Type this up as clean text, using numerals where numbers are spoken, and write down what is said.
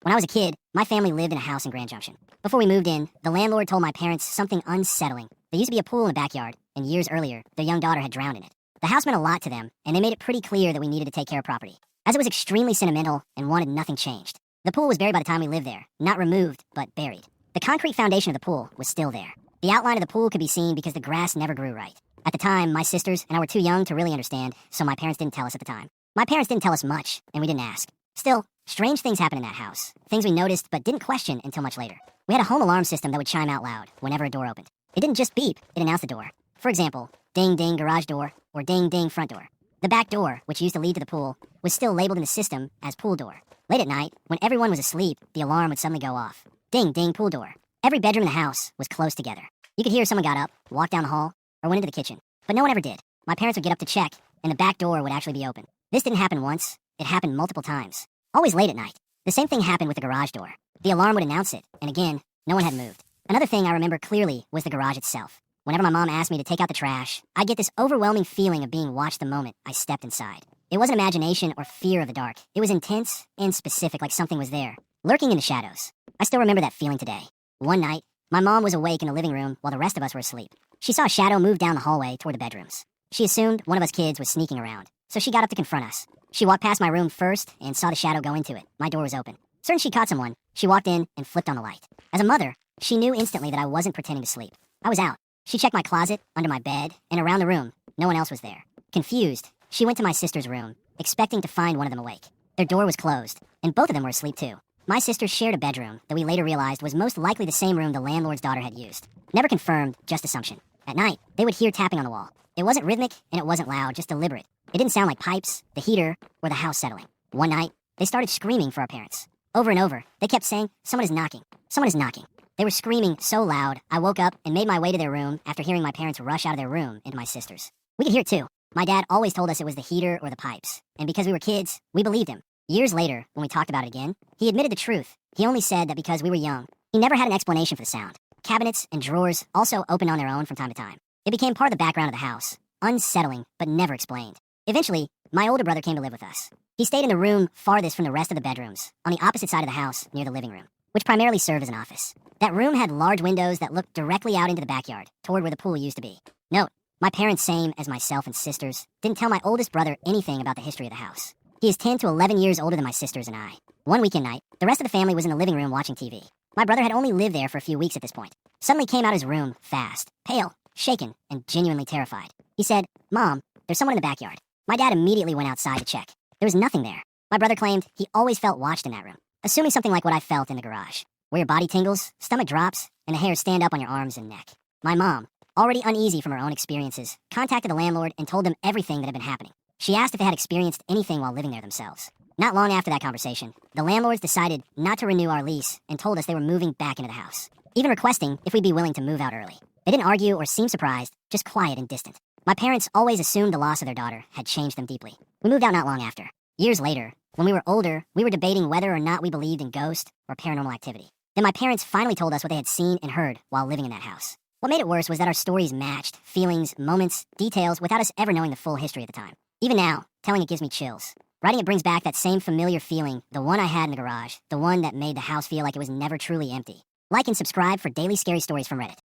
When I was a kid, my family lived in a house in Grand Junction. Before we moved in, the landlord told my parents something unsettling. There used to be a pool in the backyard, and years earlier, their young daughter had drowned in it. The house meant a lot to them, and they made it pretty clear that we needed to take care of property, as it was extremely sentimental and wanted nothing changed. The pool was buried by the time we lived there, not removed, but buried. The concrete foundation of the pool was still there. The outline of the pool could be seen because the grass never grew right. At the time, my sisters and I were too young to really understand, so my parents didn't tell us at the time. My parents didn't tell us much, and we didn't ask. Still, strange things happened in that house. Things we noticed but didn't question until much later. We had a home alarm system that would chime out loud whenever a door opened. It didn't just beep, it announced the door. For example, ding ding garage door or ding ding front door. The back door, which used to lead to the pool, was still labeled in the system as pool door. Late at night, when everyone was asleep, the alarm would suddenly go off. Ding ding pool door. Every bedroom in the house was close together. You could hear someone got up, walked down the hall, or went into the kitchen. But no one ever did. My parents would get up to check, and the back door would actually be open. This didn't happen once, it happened multiple times. Always late at night. The same thing happened with the garage door. The alarm would announce it, and again, no one had moved. Another thing I remember clearly was the garage itself. Whenever my mom asked me to take out the trash, I'd get this overwhelming feeling of being watched the moment I stepped inside. It wasn't imagination or fear of the dark. It was intense and specific, like something was there, lurking in the shadows. I still remember that feeling today. One night, my mom was awake in the living room while the rest of us were asleep. She saw a shadow move down the hallway toward the bedrooms. She assumed one of us kids was sneaking around, so she got up to confront us. She walked past my room first and saw the shadow go into it. My door was open. Certain she caught someone, she walked in and flipped on the light. As a mother, she knew instantly that I wasn't pretending to sleep. I was out. She checked my closet, under my bed, and around the room. No one else was there. Confused, she went to my sister's room, expecting to find one of them awake. Their door was closed, and both of them were asleep too. My sisters shared a bedroom that we later realized was most likely the same room the landlord's daughter had used. Never confirmed, just assumption. At night, they would hear tapping on the wall. It wasn't rhythmic, and it wasn't loud, just deliberate. It didn't sound like pipes, the heater, or the house settling. One night, they started screaming for our parents. Over and over, they kept saying, "Someone is knocking. Someone is knocking." They were screaming so loud, I woke up and made my way to their room after hearing my parents rush out of their room into my sister's. We could hear it too. My dad always told us it was the heater or the pipes, and because we were kids, we believed him. Years later, when we talked about it again, he admitted the truth. He only said that because we were young, he never had an explanation for the sound. Cabinets and drawers also opened on their own from time to time. It became part of the background of the house, unsettling but never explained. Eventually, my older brother came to live with us. He stayed in the room farthest from the rest of the bedrooms, on the opposite side of the house near the living room, which primarily served as an office. That room had large windows that looked directly out into the backyard, toward where the pool used to be. Note, my parents, same as myself and sisters, didn't tell my oldest brother anything about the history of the house. He is 10 to 11 years older than my sisters and I. One weekend night, the rest of the family was in the living room watching TV. My brother had only lived there for a few weeks at this point. Suddenly came out of his room, fast, pale, shaken, and genuinely terrified. He said, "Mom, there's someone in the backyard." My dad immediately went outside to check. There was nothing there. My brother claimed he always felt watched in that room, assuming something like what I felt in the garage, where your body tingles, stomach drops, and the hairs stand up on your arms and neck. My mom, already uneasy from her own experiences, contacted the landlord and told them everything that had been happening. She asked if they had experienced anything while living there themselves. Not long after that conversation, the landlords decided not to renew our lease and told us they were moving back into the house, even requesting if we'd be willing to move out early. They didn't argue or seem surprised, just quiet and distant. My parents always assumed the loss of their daughter had changed them deeply. We moved out not long after. Years later, when we were older, we were debating whether or not we believed in ghosts or paranormal activity. Then my parents finally told us what they had seen and heard while living in that house. What made it worse was that our stories matched feelings, moments, details without us ever knowing the full history at the time. Even now, telling it gives me chills. Writing it brings back that same familiar feeling, the one I had in the garage, the one that made the house feel like it was never truly empty. Like and subscribe for daily scary stories from Reddit.